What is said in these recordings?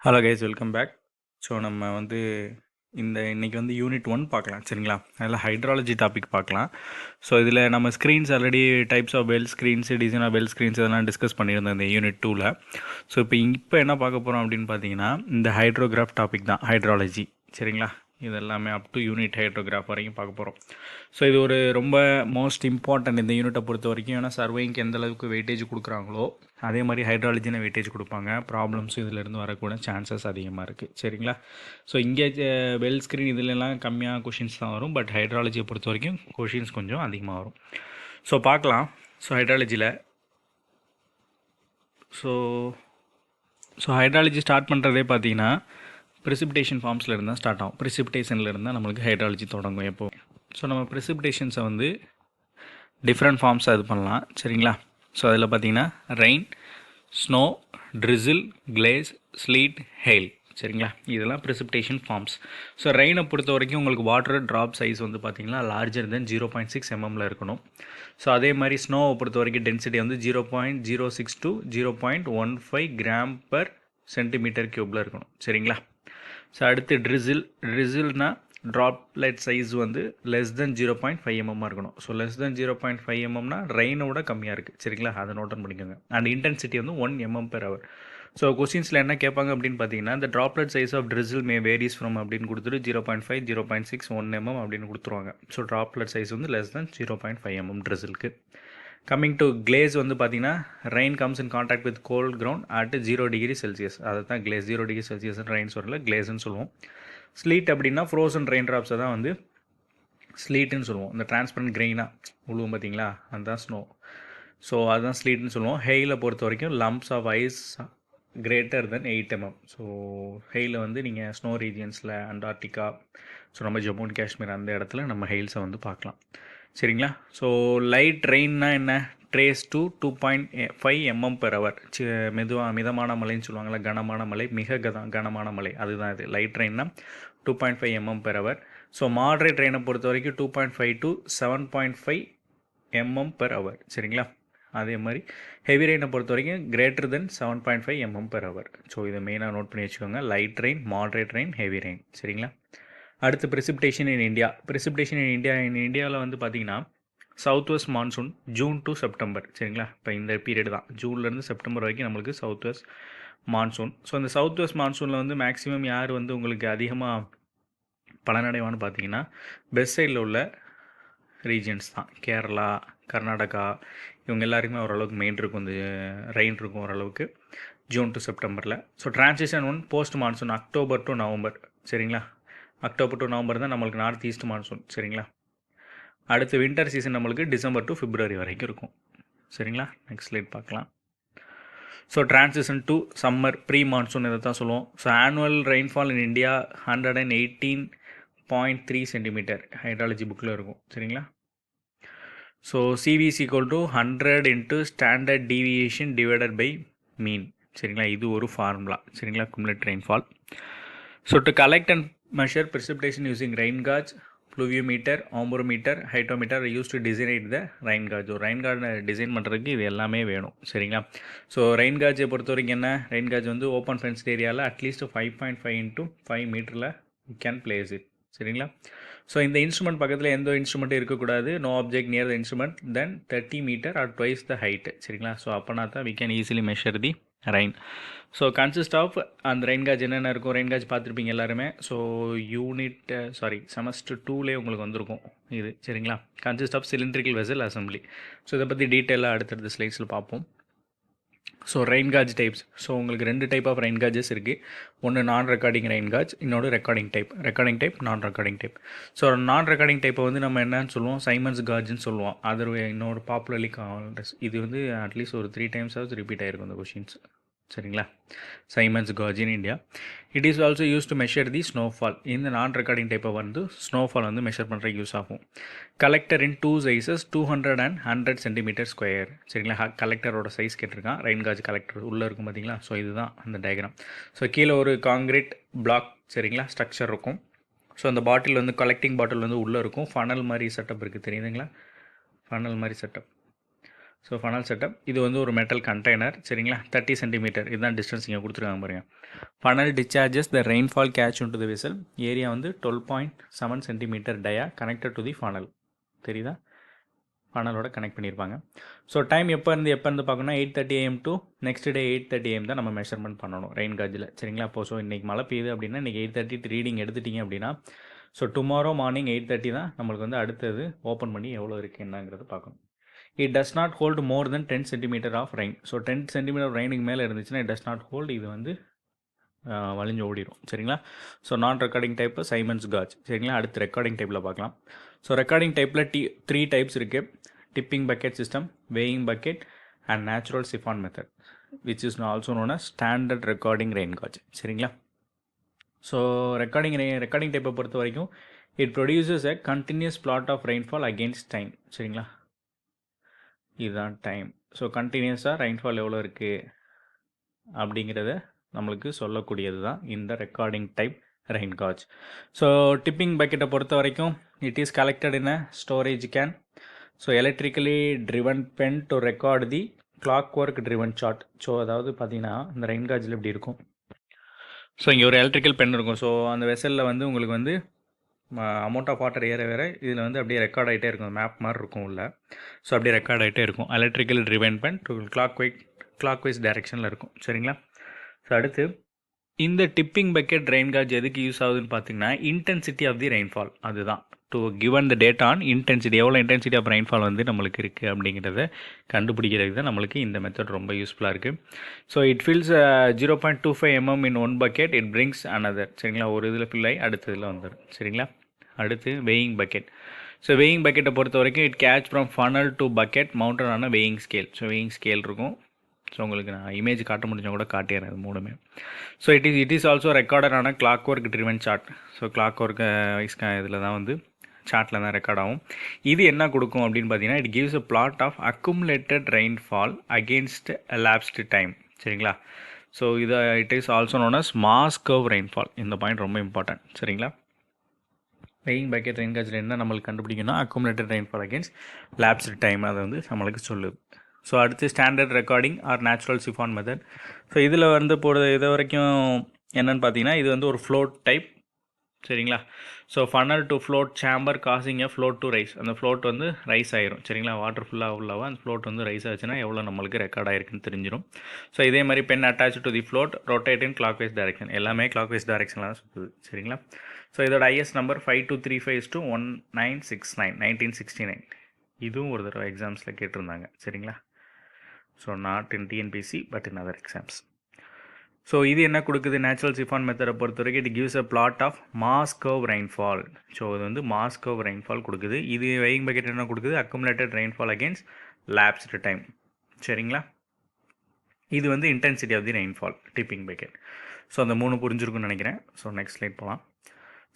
Hello guys, welcome back. So நம்ம இன்றைக்கி unit 1 பார்க்கலாம், சரிங்களா? அதில் ஹைட்ராலஜி டாபிக் பார்க்கலாம். ஸோ இதில் நம்ம screens already types of bell screens, design of bell screens இதெல்லாம் டிஸ்கஸ் பண்ணியிருந்தோம் இந்த யூனிட் 2ல். ஸோ இப்போ என்ன பார்க்க போகிறோம் அப்படின்னு பார்த்தீங்கன்னா, இந்த ஹைட்ரோகிராஃப் டாபிக் தான் ஹைட்ராலஜி, சரிங்களா? இதெல்லாமே அப் டு யூனிட் ஹைட்ரோகிராஃப் வரைக்கும் பார்க்க போகிறோம். ஸோ இது ஒரு ரொம்ப மோஸ்ட் இம்பார்ட்டன்ட் இந்த யூனிட்டை பொறுத்த வரைக்கும். ஏன்னா சர்வேயிங்க்கு எந்த அளவுக்கு வெயிட்டேஜ் கொடுக்குறாங்களோ அதே மாதிரி ஹைட்ராலஜினை வெயிட்டேஜ் கொடுப்பாங்க. ப்ராப்ளம்ஸ் இதிலேருந்து வரக்கூட சான்சஸ் அதிகமாக இருக்குது, சரிங்களா? ஸோ இங்கே வெல் ஸ்க்ரீன் இதிலெல்லாம் கம்மியாக கொஷின்ஸ் தான் வரும். பட் ஹைட்ராலஜியை பொறுத்த வரைக்கும் கொஷின்ஸ் கொஞ்சம் அதிகமாக வரும். ஸோ பார்க்கலாம். ஸோ ஹைட்ராலஜியில் ஸோ ஹைட்ராலஜி ஸ்டார்ட் பண்ணுறதே பார்த்தீங்கன்னா ப்ரிசிபிடேஷன் ஃபார்ம்ஸில் இருந்தால் ஸ்டார்ட் ஆகும். ப்ரிசிபிடேஷனில் இருந்தால் நம்மளுக்கு ஹைட்ராலஜி தொடங்கும் எப்போது. ஸோ நம்ம ப்ரிசிபிடேஷன்ஸை டிஃப்ரெண்ட் ஃபார்ம்ஸாக இது பண்ணலாம், சரிங்களா? ஸோ அதில் பார்த்தீங்கன்னா rain, snow, drizzle, glaze, sleet, hail, சரிங்களா? இதெல்லாம் ப்ரிசிபிடேஷன் ஃபார்ம்ஸ். ஸோ ரெயினை பொறுத்த வரைக்கும் உங்களுக்கு வாட்டர் ட்ராப் சைஸ் பார்த்தீங்கன்னா லார்ஜர் தென் 0.6 mm இருக்கணும். ஸோ அதே மாதிரி ஸ்னோவை பொறுத்த வரைக்கும் density 0.06 to 0.15 gram per centimetre க்யூப்பில் இருக்கணும், சரிங்களா? ஸோ அடுத்து ட்ரிசில்னால் droplet size less than 0.5 mm இருக்கணும். ஸோ லெஸ் தென் 0.5 mmனா ரெயினோட கம்மியாக இருக்குது, சரிங்களா? அதை நோட் பண்ணிக்கோங்க. And intensity 1 mm/h. ஸோ கொஸ்டின்ஸில் என்ன கேட்பாங்க அப்படின்னு பார்த்தீங்கன்னா, இந்த droplet size of drizzle may varies from அப்படின்னு கொடுத்துட்டு 0.5, 0.6, 1 mm அப்படின்னு கொடுத்துருவாங்க. So droplet size less than 0.5 mm ட்ரிசிலுக்கு. கம்மிங் டு கிளேஸ் பார்த்தீங்கன்னா, rain comes in contact with cold ground at 0°C. அதை தான் கிளேஸ் 0°C ரெயின் சொல்லல, கிளேஸ்ன்னு சொல்லுவோம். ஸ்லீட் அப்படின்னா ஃப்ரோசன் ரெயின் ட்ராப்ஸை தான் ஸ்லீட்டுன்னு சொல்லுவோம். இந்த டிரான்ஸ்பரண்ட் கிரெயினாக உழுவும் பார்த்தீங்களா, அதுதான் ஸ்னோ. ஸோ அதுதான் ஸ்லீட்னு சொல்லுவோம். ஹெயிலை பொறுத்த வரைக்கும் lumps of ice greater than 8 mm. So ஹெயிலை நீங்கள் ஸ்னோ ரீஜியன்ஸில் அண்டார்டிகா, ஸோ நம்ம ஜம்மு அண்ட் காஷ்மீர் அந்த இடத்துல நம்ம ஹெயில்ஸை பார்க்கலாம், சரிங்களா? ஸோ லைட் ரெயின்னா என்ன? Trace to 2.5 mm/h. மிதமான மழைன்னு சொல்லுவாங்களா, கனமான மழை, மிக கனமான மழை, அதுதான் இது. லைட் ரெயின்னா 2.5 mm/h. ஸோ மாட்ரேட் ரெயினை பொறுத்த வரைக்கும் 2.5 to 7.5 mm/h, சரிங்களா? அதே மாதிரி ஹெவி ரெயினை பொறுத்த வரைக்கும் கிரேட்டர் தென் 7.5 mm/h. ஸோ இதை மெயினாக நோட் பண்ணி வச்சுக்கோங்க. Light rain, moderate rain, heavy rain, சரிங்களா? அடுத்து ப்ரிசிபிடேஷன் இன் இந்தியா. ப்ரிசிபிடேஷன் இன் இந்தியாவில் பார்த்தீங்கன்னா south west monsoon June to September, சரிங்களா? இப்போ இந்த பீரியட் தான், ஜூன்லேருந்து செப்டம்பர் வரைக்கும் நம்மளுக்கு சவுத் வெஸ்ட் மான்சூன். ஸோ இந்த சவுத் வெஸ்ட் மான்சூனில் மேக்ஸிமம் யார் உங்களுக்கு அதிகமாக பலனடைவான்னு பார்த்தீங்கன்னா வெஸ்ட் சைடில் உள்ள ரீஜன்ஸ் தான். கேரளா, கர்நாடகா, இவங்க எல்லாருக்குமே ஓரளவுக்கு மெயின் இருக்கும், இந்த ரெயின் இருக்கும் ஓரளவுக்கு ஜூன் டு செப்டம்பரில். So transition post monsoon October to November, சரிங்களா? அக்டோபர் டு நவம்பர் தான் நம்மளுக்கு நார்த் ஈஸ்ட் மான்சூன், சரிங்களா? அடுத்து வின்டர் சீசன் நம்மளுக்கு டிசம்பர் டு பிப்ரவரி வரைக்கும் இருக்கும், சரிங்களா? நெக்ஸ்ட் ஸ்லைட் பார்க்கலாம். So transition to summer pre monsoon இதை தான் சொல்லுவோம். So annual rainfall in India 118.3 cm hydrology புக்கில் இருக்கும், சரிங்களா? So CV is equal to 100 into standard deviation divided by mean, சரிங்களா? இது ஒரு ஃபார்முலா, சரிங்களா? Cumulate rainfall. So to collect and measure precipitation using rain gauge, pluviometer, ombrometer, hydrometer are used to design the rain gauge. Rain கார்டை design பண்ணுறதுக்கு இது எல்லாமே வேணும், சரிங்களா? ஸோ ரெயின் காஜை பொறுத்த வரைக்கும் என்ன? ரெயின் காஜ் ஓப்பன் ஃபென்ஸ்ட் ஏரியாவில் அட்லீஸ்ட் 5.5 into 5 மீட்டரில் யூ கேன் பிளேஸ் இட், சரிங்களா? ஸோ இந்த இன்ஸ்ட்ருமெண்ட் பக்கத்தில் எந்த இன்ஸ்ட்ருமெண்ட்டும் இருக்கக்கூடாது. No object near the instrument then 30 meter or twice the height, சரிங்களா? ஸோ அப்போனா தான் we can easily measure the rain. So consist of அந்த ரெயின் காஜ் என்னென்ன இருக்கும்? ரெயின் காஜ் பார்த்துருப்பீங்க எல்லாருமே. ஸோ செமஸ்டர் 2லே உங்களுக்கு வந்திருக்கும் இது, சரிங்களா? Consist of cylindrical vessel assembly. So இதை பற்றி டீட்டெயிலாக அடுத்தடுத்த ஸ்லைட்ஸில் பார்ப்போம். So rain gauge types. So உங்களுக்கு 2 டைப் ஆஃப் ரெயின் காஜஸ் இருக்குது. ஒன்று நான் ரெக்கார்டிங் ரெயின் காஜ், இன்னொரு recording type, non recording type. So non recording டைப்பை நம்ம என்னன்னு சொல்லுவோம்? சைமன்ஸ் காஜ்னு சொல்லுவோம். அதர் இன்னொரு பாப்புலர்லி கால்ட். இது அட்லீஸ்ட் ஒரு 3 times ரிப்பீட் ஆகிருக்கும் இந்த கொஷின்ஸ், சரிங்களா? Symons gauge in India. It is also use to measure the snowfall. இந்த நான் ரெக்கார்டிங் டைப்பை ஸ்னோஃபால் மெஷர் பண்ணுறதுக்கு யூஸ் ஆகும். Collector in 2 sizes 200 and 100 centimeter square, சரிங்களா? கலெக்டரோட சைஸ் கேட்டிருக்கான். ரெயின் காஜ் கலெக்டர் உள்ளே இருக்கும் பார்த்தீங்களா? ஸோ இதுதான் அந்த டயக்ராம். ஸோ கீழே ஒரு காங்கிரீட் பிளாக், சரிங்களா, ஸ்ட்ரக்சர் இருக்கும். ஸோ அந்த பாட்டில் கலெக்டிங் பாட்டில் உள்ளே இருக்கும். ஃபனல் மாதிரி செட்டப் இருக்குது, தெரியுதுங்களா? ஃபனல் மாதிரி செட்டப். ஸோ ஃபனல் செட்டப் இது வந்து ஒரு மெட்டல் கண்டெய்னர் சரிங்களா 30 சென்டிமீட்டர் இதுதான் டிஸ்டன்ஸ் இங்கே கொடுத்துருக்காங்க பாருங்கள். Funnel discharges the rainfall catch into the vessel area வந்து 12.7 centimetre dia connected to the funnel தெரியுதா ஃபனலோட கனெக்ட் பண்ணியிருப்பாங்க. ஸோ டைம் எப்போ இருந்து பார்க்கணும் 8:30 AM to next day 8:30 AM தான் நம்ம மெஷர்மெண்ட் பண்ணணும் ரெயின் காஜில் சரிங்களா. அப்போ ஸோ இன்றைக்கி மழை பெய்யுது அப்படின்னா இன்றைக்கி 8:30 ரீடிங் எடுத்துட்டிங்க அப்படின்னா ஸோ டுமாரோ மார்னிங் 8:30 தான் நம்மளுக்கு வந்து அடுத்தது ஓப்பன் பண்ணி எவ்வளோ இருக்குது என்னங்கிறது பார்க்கணும். It does not hold more than 10 centimetre of rain. So 10 centimetre ரெயினுக்கு மேலே இருந்துச்சுன்னா இட் டஸ் நாட் ஹோல்டு இது வந்து வலிஞ்சு ஓடிடும் சரிங்களா. So non recording type Symons gauge சரிங்களா. அடுத்து ரெக்கார்டிங் டைப்பில் பார்க்கலாம். ஸோ ரெக்கார்டிங் டைப்பில் 3 டைப்ஸ் இருக்குது. Tipping bucket system, weighing bucket and natural siphon method which is also known as standard recording rain gauge சரிங்களா. ஸோ ரெக்கார்டிங் டைப்பை பொறுத்த வரைக்கும் it produces a continuous plot of rainfall against time சரிங்களா. இதுதான் time. So கண்டினியூஸாக rainfall எவ்வளோ இருக்குது அப்படிங்கிறத நம்மளுக்கு சொல்லக்கூடியது தான் இந்த recording type rain gauge. So tipping பக்கெட்டை பொறுத்த வரைக்கும் it is collected in a storage can. So electrically driven pen to record the clock work driven chart. So அதாவது பார்த்தீங்கன்னா இந்த ரெயின் காஜில் இப்படி இருக்கும். ஸோ இங்கே ஒரு எலக்ட்ரிக்கல் பென் இருக்கும். ஸோ அந்த வெசலில் வந்து உங்களுக்கு வந்து அமௌண்ட் ஆஃப் வாட்டர் ஏற வேறு இதில் வந்து அப்படியே ரெக்கார்ட் ஆகிட்டே இருக்கும். மேப் மாதிரி இருக்கும் உள்ள. ஸோ அப்படியே ரெக்கார்ட் ஆகிட்டே இருக்கும். Electrical driven pen to clock wise டைரெக்ஷனில் இருக்கும் சரிங்களா. ஸோ அடுத்து இந்த டிப்பிங் பக்கெட் ரெயின் காஜ் எதுக்கு யூஸ் ஆகுதுன்னு பார்த்தீங்கன்னா இன்டென்சிட்டி ஆஃப் தி ரெயின்ஃபால் அதுதான் to given the data on intensity எவ்வளோ இன்டென்சிட்டி ஆஃப் ரெயின்ஃபால் வந்து நம்மளுக்கு இருக்குது அப்படிங்கிறத கண்டுபிடிக்கிறதுக்கு தான் நம்மளுக்கு இந்த மெத்தட் ரொம்ப யூஸ்ஃபுல்லாக இருக்குது. So it fils 0.25 mm in one bucket it brings another சரிங்களா. ஒரு இதில் ஃபில் ஆகி அடுத்த இதில் வந்துடும் சரிங்களா. அடுத்து வெயிங் பக்கெட். ஸோ வெயிங் பக்கெட்டை பொறுத்த வரைக்கும் it catch from funnel to bucket mounted ஆன weighing scale. So weighing scale இருக்கும். ஸோ உங்களுக்கு நான் இமேஜ் காட்ட முடிஞ்சால் கூட காட்டிடுறேன் அது மூணுமே. So it is also recorded ஆன clock work driven chart. So clock work இதில் தான் வந்து சார்ட்டில் தான் ரெக்கார்ட் ஆகும். இது என்ன கொடுக்கும் அப்படின்னு பார்த்தீங்கன்னா it gives a plot of accumulated rainfall against lapsed time சரிங்களா. So it is also known as mass curve rainfall. இந்த பாயிண்ட் ரொம்ப இம்பார்ட்டன்ட் சரிங்களா. வெயிங் பக்கெட் ரெயின் காஜில் என்ன நம்மளுக்கு கண்டுபிடிக்கணும்னா accumulated rainfall against lapsed time அதை வந்து நம்மளுக்கு சொல்லுது. ஸோ அடுத்து standard recording or natural siphon method. So இதில் வந்து இது வரைக்கும் என்னென்னு பார்த்தீங்கன்னா இது வந்து ஒரு ஃப்ளோட் டைப் சரிங்களா. So funnel to float chamber causing a float to rice. அந்த ஃப்ளோட் வந்து ரைஸ் ஆயிரும் சரிங்களா. வாட்டர் ஃபுல்லாக உள்ளவா அந்த ஃப்ளோட் வந்து ரைஸ் ஆச்சுன்னா எவ்வளோ நம்மளுக்கு ரெக்கார்ட் ஆயிருக்குன்னு தெரிஞ்சிடும். ஸோ இதே மாதிரி pen attach to the float rotate in clockwise direction. எல்லாமே கிளாக் வைஸ் டைரக்ஷனில் தான் சுற்றுது சரிங்களா. ஸோ இதோட ஐஎஸ் நம்பர் 5235-1969 1969. இதுவும் ஒரு தடவை எக்ஸாம்ஸில் கேட்டிருந்தாங்க சரிங்களா. So not in TNPSC but in other exams. So இது என்ன கொடுக்குது நேச்சுரல் சிஃபான் மெத்தடை பொறுத்த வரைக்கும் it gives a plot of mass curve rainfall. So இது வந்து மாஸ் கர்வ் ரெயின்ஃபால் கொடுக்குது. இது வெயிங் பக்கெட் என்ன கொடுக்குது accumulated rainfall against lapsed time சரிங்களா. இது வந்து intensity of the rainfall tipping bucket. So அந்த மூணு புரிஞ்சிருக்குன்னு நினைக்கிறேன். ஸோ நெக்ஸ்ட் ஸ்லைட் போகலாம்.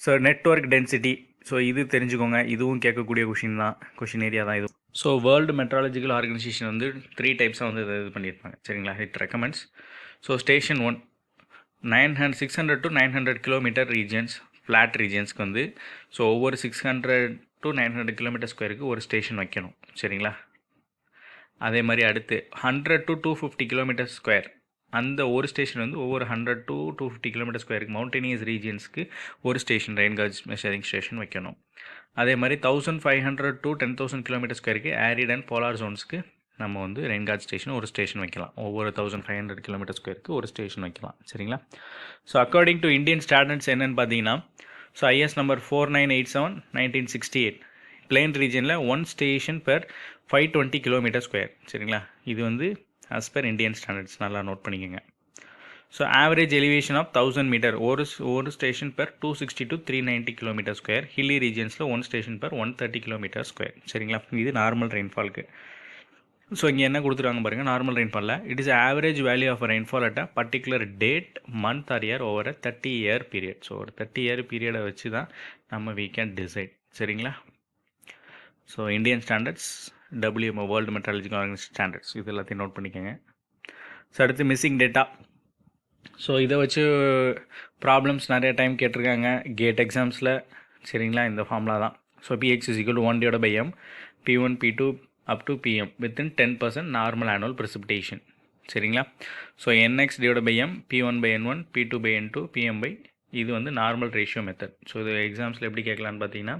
So network density. ஸோ இது தெரிஞ்சுக்கோங்க. இதுவும் கேட்கக்கூடிய கொஷின் ஏரியா தான் இது. ஸோ வேர்ல்டு மெட்ராலஜிக்கல் ஆர்கனைசேஷன் வந்து 3 டைப்ஸாக வந்து இது பண்ணியிருப்பாங்க சரிங்களா. It recommends. So station 1 600 to 900 kilometre regions flat ரீஜன்ஸ்க்கு வந்து ஸோ ஒவ்வொரு 600 to 900 கிலோமீட்டர் ஸ்கொயருக்கு ஒரு ஸ்டேஷன் வைக்கணும் சரிங்களா. அதே மாதிரி அடுத்து 100 to 250 கிலோமீட்டர் ஸ்கொயர் அந்த ஒரு ஸ்டேஷன் வந்து ஒவ்வொரு 100 to 250 கிலோமீட்டர் ஸ்கொயருக்கு மவுண்டனியஸ் ரீஜியன்ஸ்க்கு ஒரு station rain gauge measuring station வைக்கணும். அதே மாதிரி 1500 to 10,000 கிலோமீட்டர் ஸ்கொயருக்கு ஆரிட் அண்ட் போலார் ஜோன்ஸ்க்கு நம்ம வந்து ரெயின் காஜ் ஸ்டேஷன் ஒரு ஸ்டேஷன் வைக்கலாம். ஒவ்வொரு 1500 கிலோமீட்டர் ஸ்கொயருக்கு ஒரு ஸ்டேஷன் வைக்கலாம் சரிங்களா. So according to Indian standards என்னென்னு பார்த்தீங்கன்னா ஸோ ஐஎஸ் நம்பர் 4987 1968 பிளெயின் ரீஜனில் 1 ஸ்டேஷன் பெர் 520 கிலோமீட்டர் ஸ்கொயர் சரிங்களா. இது வந்து as per இந்தியன் ஸ்டாண்டர்ட்ஸ் நல்லா நோட் பண்ணிக்கோங்க. So average elevation of 1000 metre ஒரு station per 260 to 390 kilometre square. Hilly ரீஜன்ஸில் 1 ஸ்டேஷன் பெர் 130 கிலோமீட்டர் ஸ்கொயர் சரிங்களா. இது நார்மல் ரெயின்ஃபால்க்கு. ஸோ இங்கே என்ன கொடுத்துருவாங்க பாருங்கள். நார்மல் ரெயின்ஃபாலில் it is average value of rainfall at a particular date month or year over a 30 year period. So ஒரு 30 year பீரியடை வச்சு தான் நம்ம we can decide சரிங்களா. So Indian standards WMO world meteorological organisation standards இது எல்லாத்தையும் note பண்ணிக்கோங்க. So அடுத்து missing data. So இதை வச்சு ப்ராப்ளம்ஸ் நிறைய டைம் கேட்டிருக்காங்க கேட் எக்ஸாம்ஸில் சரிங்களா. இந்த ஃபார்முலா தான். So PX = 1/m P1 P2 up to PM within 10% normal annual precipitation. சரிங்களா? So NX divide by M, P1 by N1, P2 by N2, PM by இது வந்து நார்மல் ரேஷியோ மெத்தட். ஸோ இது எக்ஸாம்ஸில் எப்படி கேட்கலான்னு பார்த்தீங்கன்னா,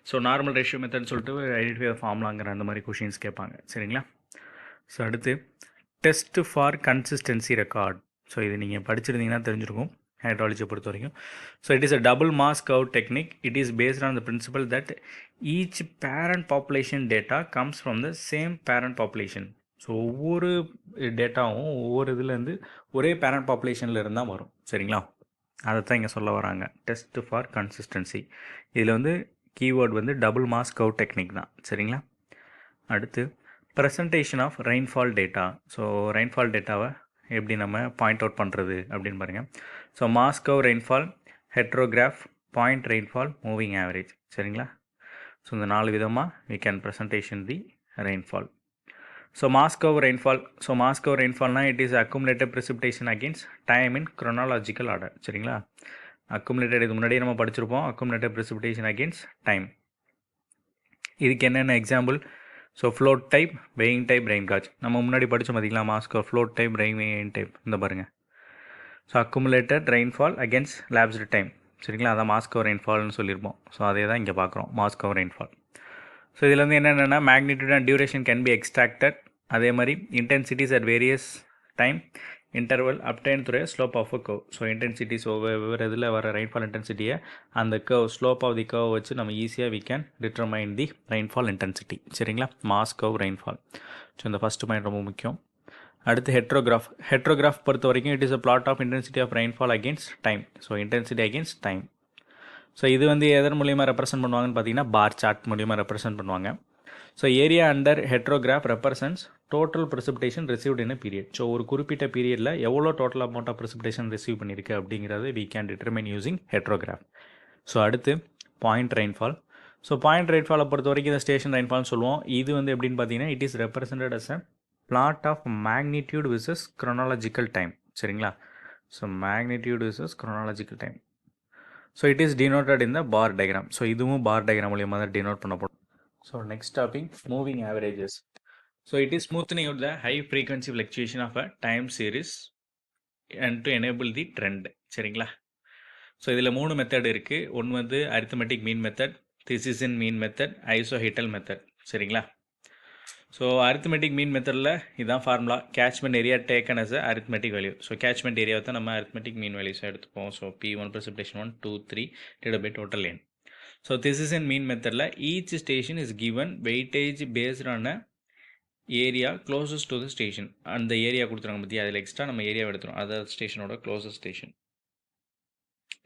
ஸோ நார்மல் ரேஷியோ மெத்தட் சொல்லிட்டு identify ஃபார்முலாங்கிற அந்த மாதிரி கொஷின்ஸ் கேட்பாங்க. சரிங்களா? ஸோ அடுத்து test for consistency record. So இது நீங்கள் படிச்சிருந்தீங்கன்னா தெரிஞ்சிருக்கும் ஹைட்ராலஜியை பொறுத்த வரைக்கும். So it is a double mass curve technique. It is based on the principle that each parent population data comes from the same parent population. So ஒவ்வொரு டேட்டாவும் ஒவ்வொரு இதுலேருந்து ஒரே பேரண்ட் பாப்புலேஷனில் இருந்தால் வரும். சரிங்களா? அதை தான் இங்கே சொல்ல வராங்க, டெஸ்ட் ஃபார் கன்சிஸ்டன்சி. இதில் வந்து கீவேர்டு வந்து டபுள் மாஸ் கர்வ் டெக்னிக் தான். சரிங்களா? அடுத்து presentation of rainfall data. So rainfall டேட்டாவை எப்படி நம்ம பாயிண்ட் அவுட் பண்ணுறது அப்படின்னு பாருங்கள். So mass curve rainfall, hydrograph, point rainfall, moving average. சரிங்களா? ஸோ இந்த 4 விதமாக we can presentation the rainfall. So mass curve rainfall. So mass curve ரெயின்ஃபால்னால் it is accumulated precipitation against time in chronological order. சரிங்களா? Accumulated இது முன்னாடியே நம்ம படிச்சிருப்போம், accumulated precipitation against time. இதுக்கு என்னென்ன example? So float type, weighing type, rain gauge. நம்ம முன்னாடி படித்தோம் பார்த்திங்களா, mass curve, float type, weighing type. இந்த பாருங்கள். So accumulated rainfall against lapsed time. சரிங்களா? அதான் மாஸ் கர்வ் ரெயின்ஃபால்னு சொல்லியிருப்போம். ஸோ அதே தான் இங்கே பார்க்குறோம், மாஸ் கர்வ் ரெயின்ஃபால். ஸோ இதில் வந்து என்னென்னா magnitude and duration can be extracted. அதே மாதிரி intensities at various time interval obtained through slope of a curve. So intensities ஒவ்வொரு இதில் வர ரெயின்ஃபால் இன்டென்சிட்டியை அந்த curve, slope of the curve வச்சு நம்ம ஈஸியாக we can determine the rainfall intensity. சரிங்களா? Mass curve rainfall. ஸோ இந்த ஃபஸ்ட்டு பாயிண்ட் ரொம்ப முக்கியம். அடுத்து ஹெட்ரோகிராஃப். ஹெட்ரோகிராஃப் பொறுத்த வரைக்கும் it is a plot of intensity of rainfall against time. So intensity against time. So இது வந்து எதன் மூலியமாக ரெப்ரசென்ட் பண்ணுவாங்கன்னு பார்த்தீங்கன்னா பார் சார்ட் மூலியமாக ரெப்ரசென்ட் பண்ணுவாங்க. So area under hydrograph represents total precipitation received in period. So ஒரு குறிப்பிட்ட பீரியடில் எவ்வளோ total amount of precipitation receive பண்ணியிருக்கு அப்படிங்கிறது we can determine using hydrograph. So அடுத்து பாயிண்ட் ரெயின்ஃபால். ஸோ பாயிண்ட் ரெயின்ஃபாலை பொறுத்த வரைக்கும் இந்த ஸ்டேஷன் ரெயின்ஃபால்னு சொல்லுவோம். இது வந்து எப்படின்னு பார்த்தீங்கன்னா it is represented as a plot of magnitude versus chronological time. சரிங்களா? So magnitude versus chronological time. So it is denoted in the bar diagram. So இதுவும் பார் டயக்ராம் மூலியமாக தான் டினோட் பண்ணப்படும். So next topic moving averages. So it is smoothening out the high frequency fluctuation of a time series and to enable the trend. சரிங்களா? So இதில் 3 method இருக்குது. ஒன்று வந்து arithmetic mean method, Thiessen mean method, isohyetal method. சரிங்களா? So arithmetic mean மெத்தடில் இதுதான் formula, catchment area taken as a arithmetic value. So catchment ஏரியாவை தான் நம்ம அரித்மெட்டிக் மீன் வேல்யூஸாக எடுத்துப்போம். So P1 precipitation 1, 2, 3 divided by total n. So this is in mean மெத்தடில் each station is given weightage based on area closest to the station. அந்த area கொடுத்துருவாங்க பற்றி, அதில் எக்ஸ்ட்ரா நம்ம ஏரியாவை எடுத்துரும், அதாவது ஸ்டேஷனோட க்ளோசஸ்ட் ஸ்டேஷன்.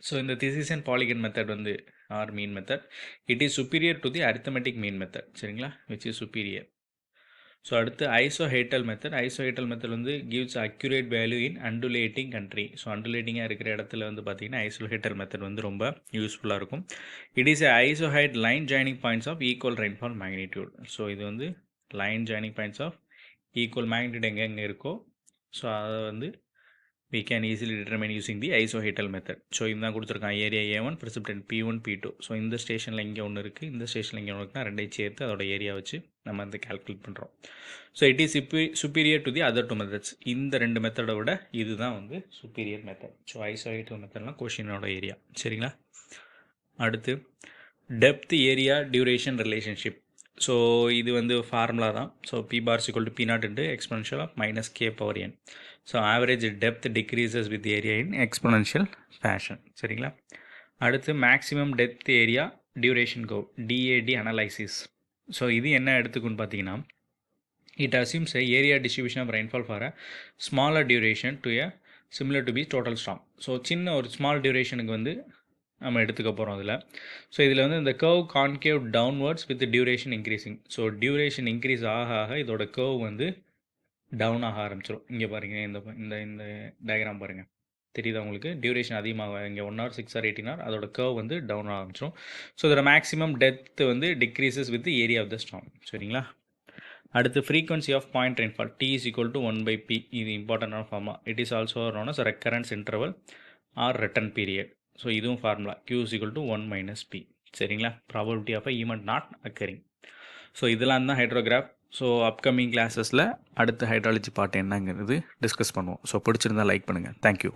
ஸோ இந்த திசிசன் பாலிகன் மெத்தட் வந்து or mean method, it is superior to the arithmetic mean method. சரிங்களா? Which is superior. ஸோ அடுத்து ஐசோஹெட்டல் மெத்தட். ஐசோஹெட்டல் மெத்தட் வந்து gives accurate value in undulating country. So அண்டுலேட்டிங்காக இருக்கிற இடத்துல வந்து பார்த்திங்கன்னா ஐசோஹெட்டல் மெத்தட் வந்து ரொம்ப யூஸ்ஃபுல்லாக இருக்கும். It is isohyet line joining points of equal rainfall magnitude. So இது வந்து line joining points of equal magnitude எங்கே இருக்கோ ஸோ அதை வந்து we can easily determine using the isohedral method. So இதுதான் கொடுத்துருக்கான், area A1 precipitant P1 P2. So இந்த ஸ்டேஷனில் இங்கே ஒன்று இருக்குது, இந்த ஸ்டேஷனில் இங்கே ஒன்று இருக்குன்னா ரெண்டையும் சேர்த்து அதோட ஏரியா வச்சு நம்ம வந்து கால்குலேட் பண்ணுறோம். So it is superior to the other 2 methods. இந்த 2 மெத்தடை விட இதுதான் வந்து சுப்பீரியர் மெத்தட். ஸோ ஐசோஹெட்டல் மெத்தட்லாம் கொஷினோட ஏரியா. சரிங்களா? அடுத்து depth area duration relationship. So இது வந்து ஃபார்முலா தான். So P bar equal to P0 into exponential of minus K power n. So average depth decreases with area in exponential fashion. சரிங்களா? அடுத்து maximum depth area duration curve, DAD analysis. So இது என்ன எடுத்துக்குன்னு பார்த்தீங்கன்னா it assumes a area distribution of rainfall for a smaller duration to a similar to be total storm. So சின்ன ஒரு small டியூரேஷனுக்கு வந்து நம்ம எடுத்துக்க போகிறோம் அதில். ஸோ இதில் வந்து இந்த curve concave downwards with duration increasing. So duration increase ஆக ஆக இதோட கர்வ் வந்து டவுன் ஆக ஆரம்பிச்சிடும். இங்கே பாருங்கள், இந்த இந்த டயக்ராம் பாருங்கள், தெரியுதா உங்களுக்கு? டியூரேஷன் அதிகமாக இங்கே 1 hour 6 or 18 hour அதோட கர்வ் வந்து டவுன் ஆக ஆரம்பிச்சிடும். ஸோ இதோட மேக்ஸிமம் டெப்த் வந்து decreases with area of the storm. சரிங்களா? அடுத்து frequency of point rainfall T is equal to 1/P. இது இம்பார்ட்டண்டான formula. It is also known as recurrence interval or return period. So இதுவும் formula Q is equal to 1 - P. சரிங்களா? Probability of a event not occurring. So இதெல்லாம் தான் hydrograph. So upcoming கிளாஸஸில் அடுத்த hydrology part என்னங்கிறது discuss பண்ணுவோம். So பிடிச்சிருந்தா like பண்ணுங்கள். தேங்க்யூ.